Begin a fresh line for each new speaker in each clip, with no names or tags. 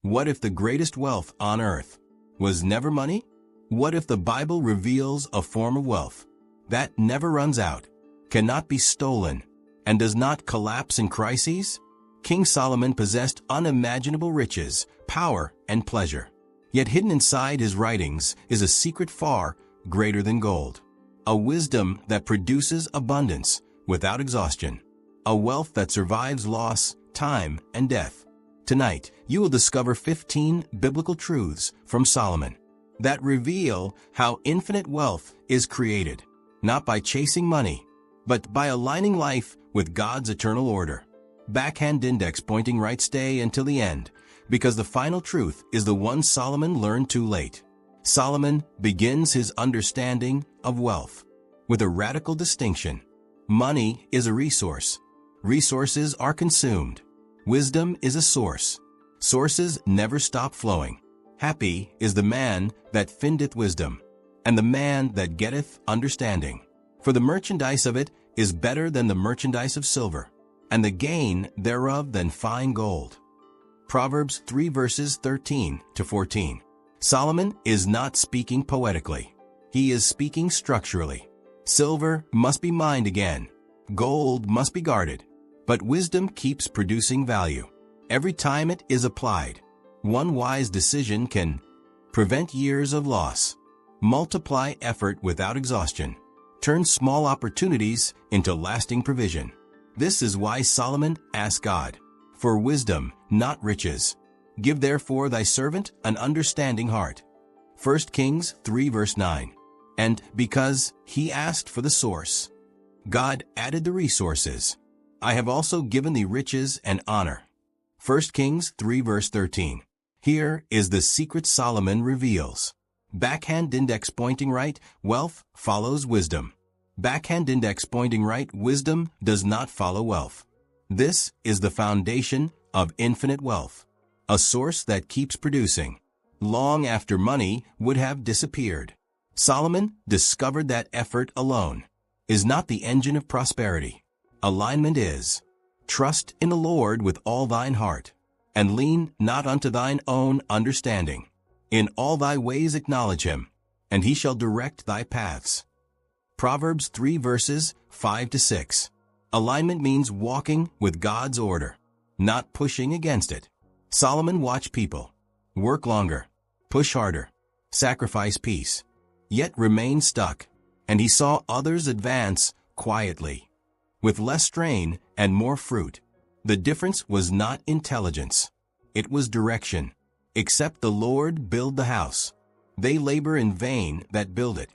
What if the greatest wealth on earth was never money? What if the Bible reveals a form of wealth that never runs out, cannot be stolen, and does not collapse in crises? King Solomon possessed unimaginable riches, power, and pleasure. Yet hidden inside his writings is a secret far greater than gold. A wisdom that produces abundance without exhaustion. A wealth that survives loss, time, and death. Tonight, you will discover 15 biblical truths from Solomon that reveal how infinite wealth is created, not by chasing money, but by aligning life with God's eternal order. Backhand index pointing right, stay until the end, because the final truth is the one Solomon learned too late. Solomon begins his understanding of wealth with a radical distinction. Money is a resource. Resources are consumed. Wisdom is a source. Sources never stop flowing. Happy is the man that findeth wisdom, and the man that getteth understanding. For the merchandise of it is better than the merchandise of silver, and the gain thereof than fine gold. Proverbs 3 verses 13 to 14. Solomon is not speaking poetically. He is speaking structurally. Silver must be mined again. Gold must be guarded. But wisdom keeps producing value every time it is applied. One wise decision can prevent years of loss, multiply effort without exhaustion, turn small opportunities into lasting provision. This is why Solomon asked God for wisdom, not riches. Give therefore thy servant an understanding heart. 1 Kings 3 verse 9. And because he asked for the source, God added the resources. I have also given thee riches and honor. 1 Kings 3 verse 13. Here is the secret Solomon reveals. Backhand index pointing right, wealth follows wisdom. Backhand index pointing right, wisdom does not follow wealth. This is the foundation of infinite wealth, a source that keeps producing long after money would have disappeared. Solomon discovered that effort alone is not the engine of prosperity. Alignment is. Trust in the Lord with all thine heart, and lean not unto thine own understanding. In all thy ways acknowledge him, and he shall direct thy paths. Proverbs 3 verses 5 to 6. Alignment means walking with God's order, not pushing against it. Solomon watched people work longer, push harder, sacrifice peace, yet remain stuck, and he saw others advance quietly, with less strain and more fruit. The difference was not intelligence. It was direction. Except the Lord build the house, they labor in vain that build it.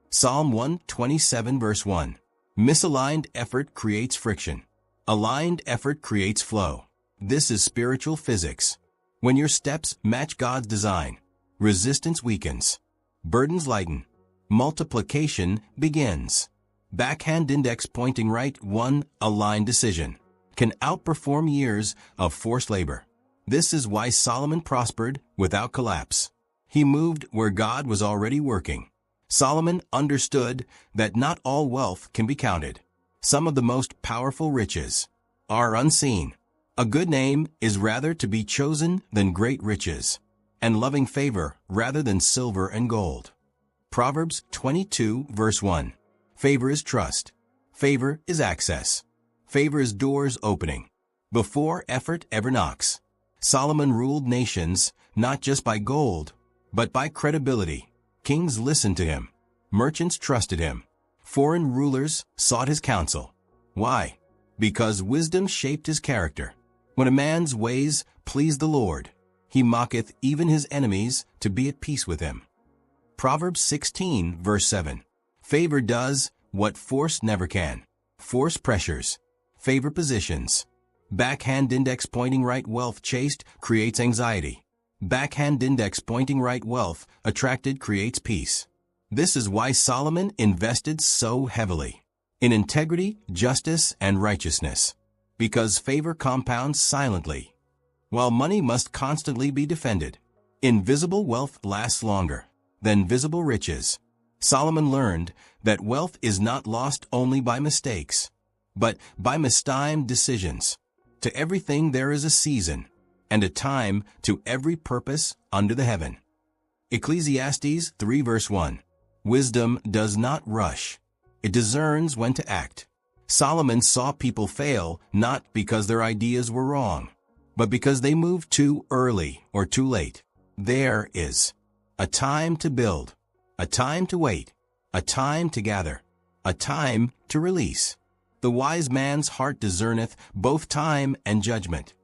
Psalm 127 verse 1. Misaligned effort creates friction. Aligned effort creates flow. This is spiritual physics. When your steps match God's design, resistance weakens, burdens lighten, multiplication begins. Backhand index pointing right, one aligned decision can outperform years of forced labor. This is why Solomon prospered without collapse. He moved where God was already working. Solomon understood that not all wealth can be counted. Some of the most powerful riches are unseen. A good name is rather to be chosen than great riches, and loving favor rather than silver and gold. Proverbs 22 verse 1. Favor is trust. Favor is access. Favor is doors opening before effort ever knocks. Solomon ruled nations not just by gold, but by credibility. Kings listened to him. Merchants trusted him. Foreign rulers sought his counsel. Why? Because wisdom shaped his character. When a man's ways please the Lord, he mocketh even his enemies to be at peace with him. Proverbs 16 verse 7. Favor does what force never can. Force pressures. Favor positions. Backhand index pointing right, wealth chased creates anxiety. Backhand index pointing right, wealth attracted creates peace. This is why Solomon invested so heavily in integrity, justice, and righteousness, because favor compounds silently, while money must constantly be defended. Invisible wealth lasts longer than visible riches. Solomon learned that wealth is not lost only by mistakes, but by mistimed decisions. To everything there is a season, and a time to every purpose under the heaven. Ecclesiastes 3 verse 1. Wisdom does not rush. It discerns when to act. Solomon saw people fail not because their ideas were wrong, but because they moved too early or too late. There is a time to build, a time to wait, a time to gather, a time to release. The wise man's heart discerneth both time and judgment.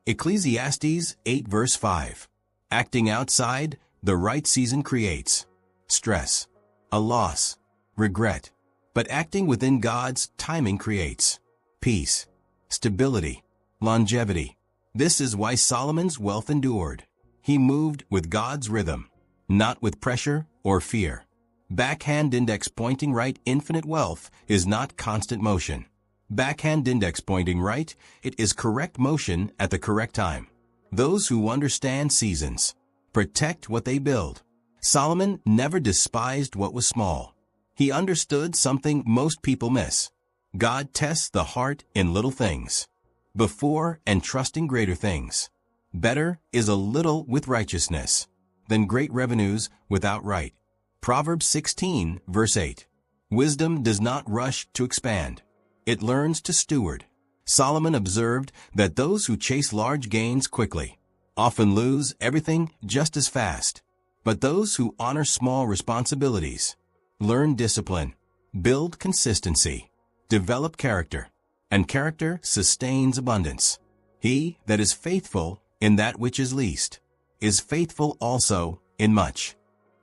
Ecclesiastes 8 verse 5. Acting outside the right season creates stress, a loss, regret. But acting within God's timing creates peace, stability, longevity. This is why Solomon's wealth endured. He moved with God's rhythm, not with pressure or fear. Backhand index pointing right. Infinite wealth is not constant motion. Backhand index pointing right, it is correct motion at the correct time. Those who understand seasons protect what they build. Solomon never despised what was small. He understood something most people miss. God tests the heart in little things, before entrusting greater things. Better is a little with righteousness than great revenues without right. Proverbs 16 verse 8. Wisdom does not rush to expand. It learns to steward. Solomon observed that those who chase large gains quickly often lose everything just as fast. But those who honor small responsibilities, learn discipline, build consistency, develop character, and character sustains abundance. He that is faithful in that which is least is faithful also in much.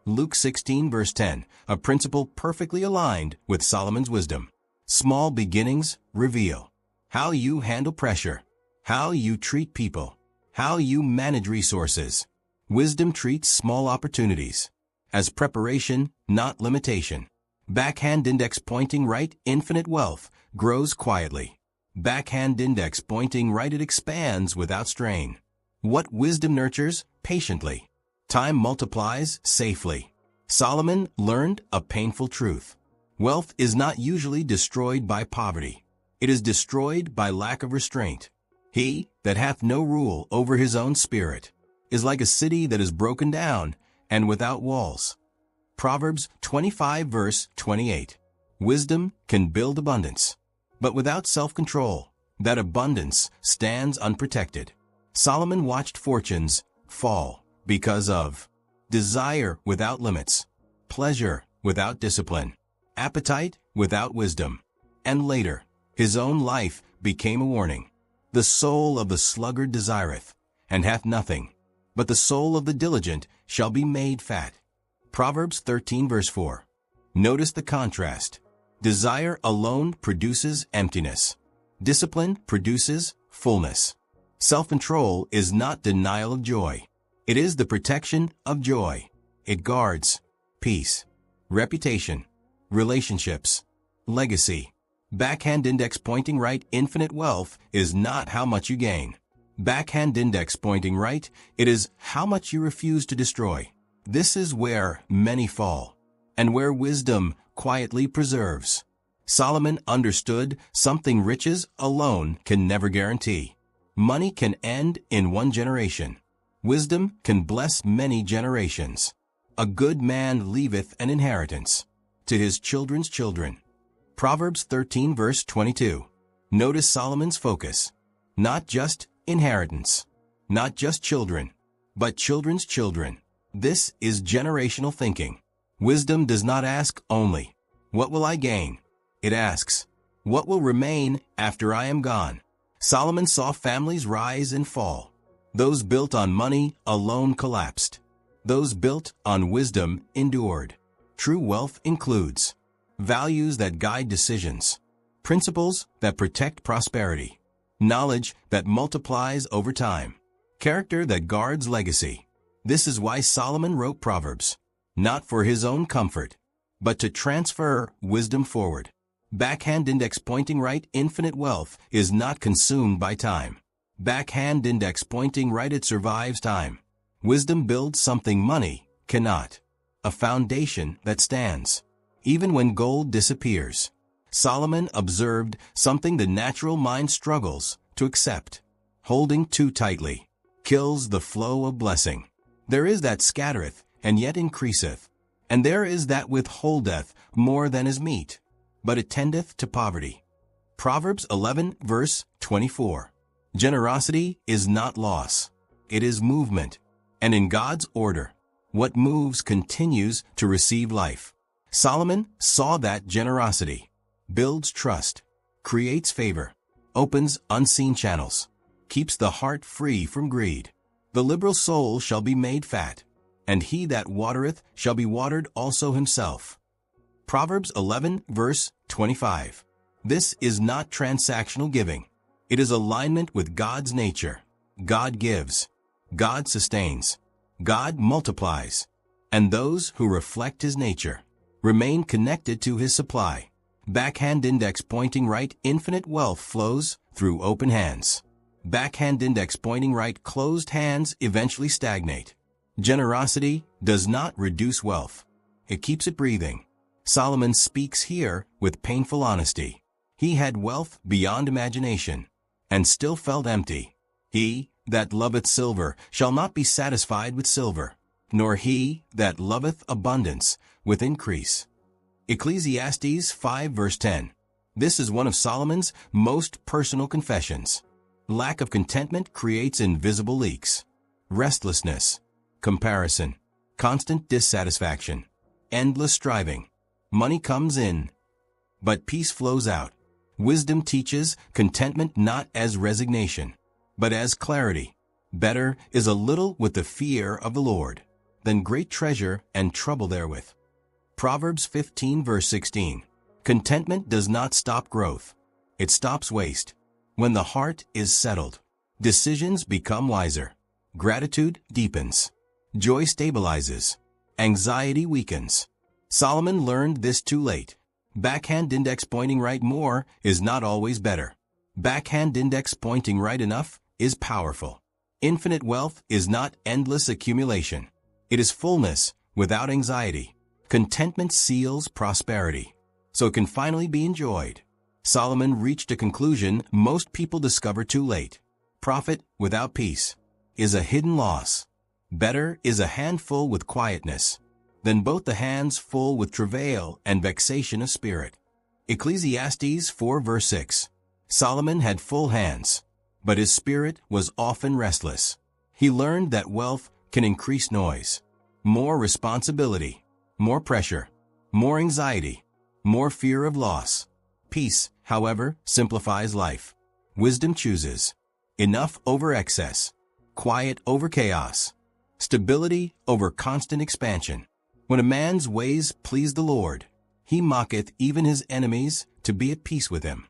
Luke 16 verse 10, a principle perfectly aligned with Solomon's wisdom. Small beginnings reveal how you handle pressure, how you treat people, how you manage resources. Wisdom treats small opportunities as preparation, not limitation. Backhand index pointing right. Infinite wealth grows quietly. Backhand index pointing right. It expands without strain. What wisdom nurtures? Patiently. Time multiplies safely. Solomon learned a painful truth. Wealth is not usually destroyed by poverty. It is destroyed by lack of restraint. He that hath no rule over his own spirit is like a city that is broken down and without walls. Proverbs 25 verse 28. Wisdom can build abundance, but without self-control, that abundance stands unprotected. Solomon watched fortunes fall because of desire without limits, pleasure without discipline, appetite without wisdom, and later, his own life became a warning. The soul of the sluggard desireth, and hath nothing, but the soul of the diligent shall be made fat. Proverbs 13 verse 4. Notice the contrast. Desire alone produces emptiness. Discipline produces fullness. Self-control is not denial of joy. It is the protection of joy. It guards peace, reputation, relationships, legacy. Backhand index pointing right. Infinite wealth is not how much you gain. Backhand index pointing right, it is how much you refuse to destroy. This is where many fall, and where wisdom quietly preserves. Solomon understood something riches alone can never guarantee. Money can end in one generation. Wisdom can bless many generations. A good man leaveth an inheritance to his children's children. Proverbs 13 verse 22. Notice Solomon's focus. Not just inheritance, not just children, but children's children. This is generational thinking. Wisdom does not ask only, what will I gain? It asks, what will remain after I am gone? Solomon saw families rise and fall. Those built on money alone collapsed. Those built on wisdom endured. True wealth includes values that guide decisions, principles that protect prosperity, knowledge that multiplies over time, character that guards legacy. This is why Solomon wrote Proverbs, not for his own comfort, but to transfer wisdom forward. Backhand index pointing right. Infinite wealth is not consumed by time. Backhand index pointing right. It survives time. Wisdom builds something money cannot. A foundation that stands, even when gold disappears. Solomon observed something the natural mind struggles to accept. Holding too tightly kills the flow of blessing. There is that scattereth, and yet increaseth. And there is that withholdeth more than is meet, but it tendeth to poverty. Proverbs 11 verse 24. Generosity is not loss. It is movement. And in God's order, what moves continues to receive life. Solomon saw that generosity builds trust, creates favor, opens unseen channels, keeps the heart free from greed. The liberal soul shall be made fat, and he that watereth shall be watered also himself. Proverbs 11 verse 25. This is not transactional giving. It is alignment with God's nature. God gives. God sustains. God multiplies. And those who reflect His nature remain connected to His supply. Backhand index pointing right, infinite wealth flows through open hands. Backhand index pointing right, closed hands eventually stagnate. Generosity does not reduce wealth. It keeps it breathing. Solomon speaks here with painful honesty. He had wealth beyond imagination, and still felt empty. He that loveth silver shall not be satisfied with silver, nor he that loveth abundance with increase. Ecclesiastes 5 verse 10. This is one of Solomon's most personal confessions. Lack of contentment creates invisible leaks. Restlessness, comparison, constant dissatisfaction, endless striving. Money comes in, but peace flows out. Wisdom teaches contentment not as resignation, but as clarity. Better is a little with the fear of the Lord than great treasure and trouble therewith. Proverbs 15 verse 16. Contentment does not stop growth. It stops waste. When the heart is settled, decisions become wiser. Gratitude deepens. Joy stabilizes. Anxiety weakens. Solomon learned this too late. Backhand index pointing right more is not always better. Backhand index pointing right enough is powerful. Infinite wealth is not endless accumulation. It is fullness without anxiety. Contentment seals prosperity, so it can finally be enjoyed. Solomon reached a conclusion most people discover too late. Profit without peace is a hidden loss. Better is a handful with quietness than both the hands full with travail and vexation of spirit. Ecclesiastes 4 verse 6. Solomon had full hands, but his spirit was often restless. He learned that wealth can increase noise, more responsibility, more pressure, more anxiety, more fear of loss. Peace, however, simplifies life. Wisdom chooses enough over excess, quiet over chaos, stability over constant expansion. When a man's ways please the Lord, he mocketh even his enemies to be at peace with him.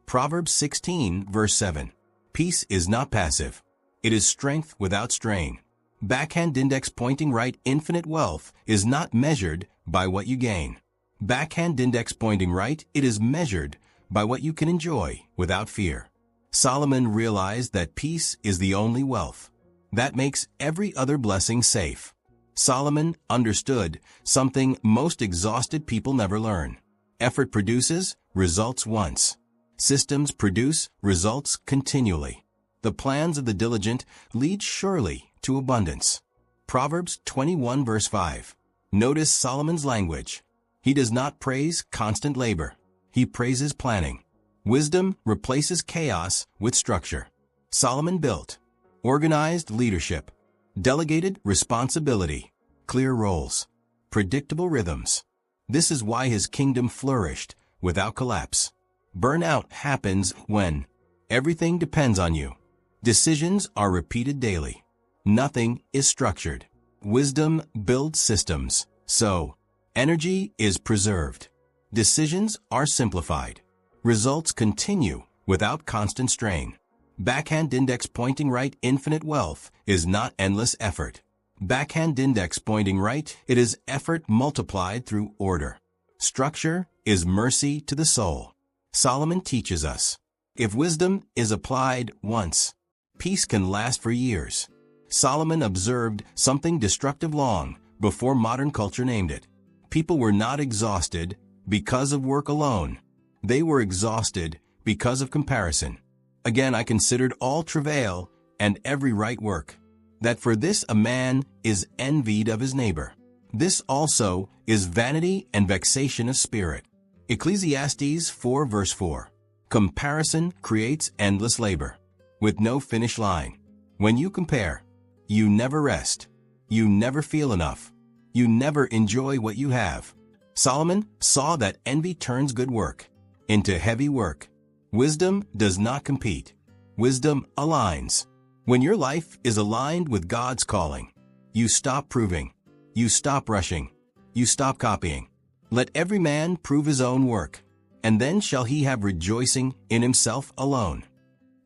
Proverbs 16 verse 7. Peace is not passive. It is strength without strain. Backhand index pointing right, infinite wealth is not measured by what you gain. Backhand index pointing right, it is measured by what you can enjoy without fear. Solomon realized that peace is the only wealth that makes every other blessing safe. Solomon understood something most exhausted people never learn. Effort produces results once. Systems produce results continually. The plans of the diligent lead surely to abundance. Proverbs 21 verse 5. Notice Solomon's language. He does not praise constant labor. He praises planning. Wisdom replaces chaos with structure. Solomon built organized leadership, delegated responsibility, clear roles, predictable rhythms. This is why his kingdom flourished without collapse. Burnout happens when everything depends on you. Decisions are repeated daily. Nothing is structured. Wisdom builds systems, so energy is preserved. Decisions are simplified. Results continue without constant strain. Backhand index pointing right, infinite wealth is not endless effort. Backhand index pointing right, it is effort multiplied through order. Structure is mercy to the soul. Solomon teaches us, if wisdom is applied once, peace can last for years. Solomon observed something destructive long before modern culture named it. People were not exhausted because of work alone. They were exhausted because of comparison. Again, I considered all travail and every right work, that for this a man is envied of his neighbor. This also is vanity and vexation of spirit. Ecclesiastes 4 verse 4. Comparison creates endless labor, with no finish line. When you compare, you never rest. You never feel enough. You never enjoy what you have. Solomon saw that envy turns good work into heavy work. Wisdom does not compete. Wisdom aligns. When your life is aligned with God's calling, you stop proving. You stop rushing. You stop copying. Let every man prove his own work, and then shall he have rejoicing in himself alone.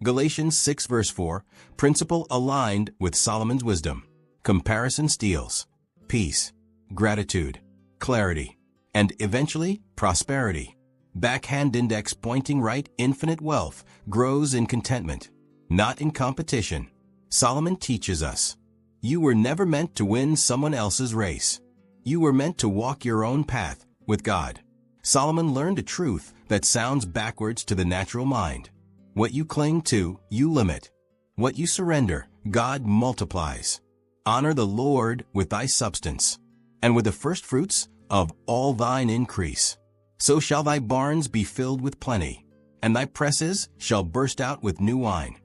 Galatians 6 verse 4, principle aligned with Solomon's wisdom. Comparison steals peace, gratitude, clarity, and eventually prosperity. Backhand index pointing right, infinite wealth grows in contentment, not in competition. Solomon teaches us, you were never meant to win someone else's race. You were meant to walk your own path with God. Solomon learned a truth that sounds backwards to the natural mind. What you cling to, you limit. What you surrender, God multiplies. Honor the Lord with thy substance, and with the firstfruits of all thine increase. So shall thy barns be filled with plenty, and thy presses shall burst out with new wine.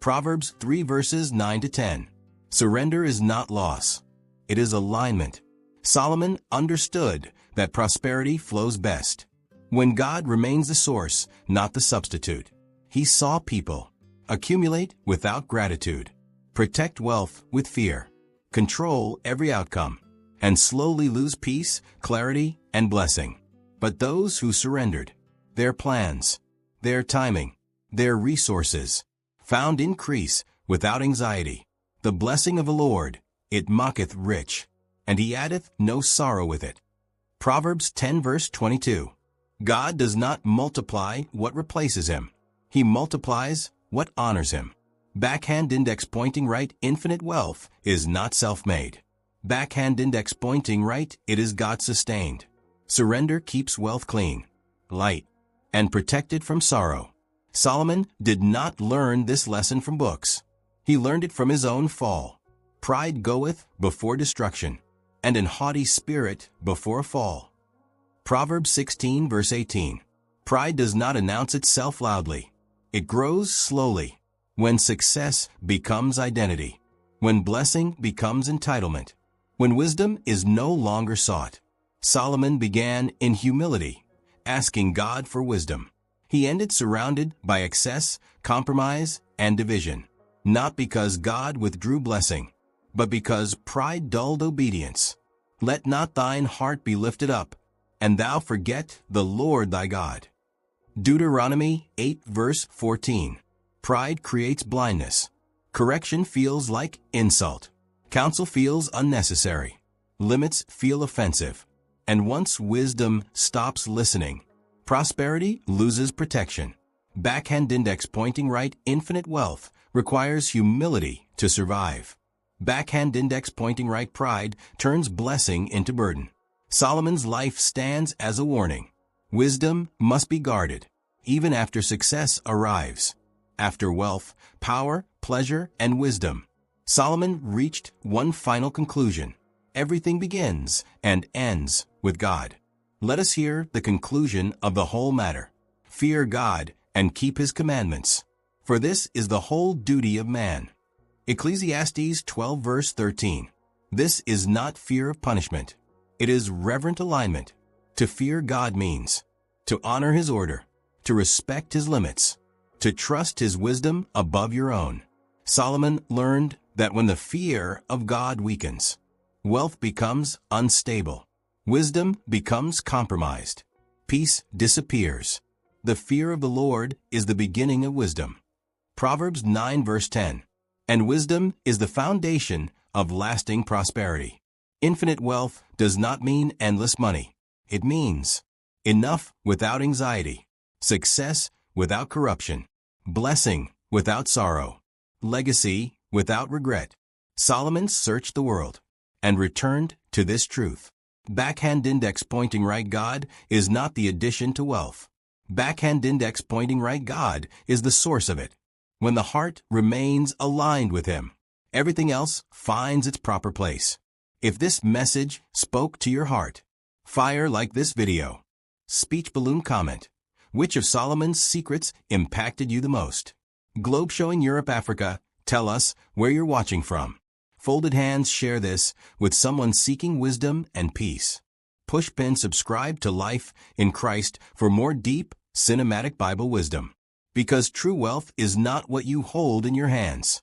Proverbs 3 verses 9 to 10. Surrender is not loss. It is alignment. Solomon understood that prosperity flows best when God remains the source, not the substitute. He saw people accumulate without gratitude, protect wealth with fear, control every outcome, and slowly lose peace, clarity, and blessing. But those who surrendered their plans, their timing, their resources, found increase without anxiety. The blessing of the Lord, it maketh rich, and he addeth no sorrow with it. Proverbs 10 verse 22. God does not multiply what replaces him. He multiplies what honors him. Backhand index pointing right, infinite wealth is not self-made. Backhand index pointing right, it is God-sustained. Surrender keeps wealth clean, light, and protected from sorrow. Solomon did not learn this lesson from books. He learned it from his own fall. Pride goeth before destruction, and an haughty spirit before a fall. Proverbs 16 verse 18. Pride does not announce itself loudly. It grows slowly. When success becomes identity, when blessing becomes entitlement, when wisdom is no longer sought. Solomon began in humility, asking God for wisdom. He ended surrounded by excess, compromise, and division, not because God withdrew blessing, but because pride dulled obedience. Let not thine heart be lifted up, and thou forget the Lord thy God. Deuteronomy 8 verse 14. Pride creates blindness. Correction feels like insult. Counsel feels unnecessary. Limits feel offensive. And once wisdom stops listening, prosperity loses protection. Backhand index pointing right, infinite wealth requires humility to survive. Backhand index pointing right, pride turns blessing into burden. Solomon's life stands as a warning. Wisdom must be guarded, even after success arrives. After wealth, power, pleasure, and wisdom, Solomon reached one final conclusion. Everything begins and ends with God. Let us hear the conclusion of the whole matter. Fear God and keep his commandments, for this is the whole duty of man. Ecclesiastes 12 verse 13. This is not fear of punishment. It is reverent alignment. To fear God means to honor his order, to respect his limits, to trust his wisdom above your own. Solomon learned that when the fear of God weakens, wealth becomes unstable. Wisdom becomes compromised. Peace disappears. The fear of the Lord is the beginning of wisdom. Proverbs 9 verse 10. And wisdom is the foundation of lasting prosperity. Infinite wealth does not mean endless money. It means enough without anxiety, success without corruption, blessing without sorrow, legacy without regret. Solomon searched the world and returned to this truth. Backhand index pointing right, God is not the addition to wealth. Backhand index pointing right, God is the source of it. When the heart remains aligned with Him, everything else finds its proper place. If this message spoke to your heart, fire like this video. Speech balloon comment. Which of Solomon's secrets impacted you the most? Globe showing Europe, Africa. Tell us where you're watching from. Folded hands, share this with someone seeking wisdom and peace. Push pin subscribe to Life in Christ for more deep, cinematic Bible wisdom. Because true wealth is not what you hold in your hands.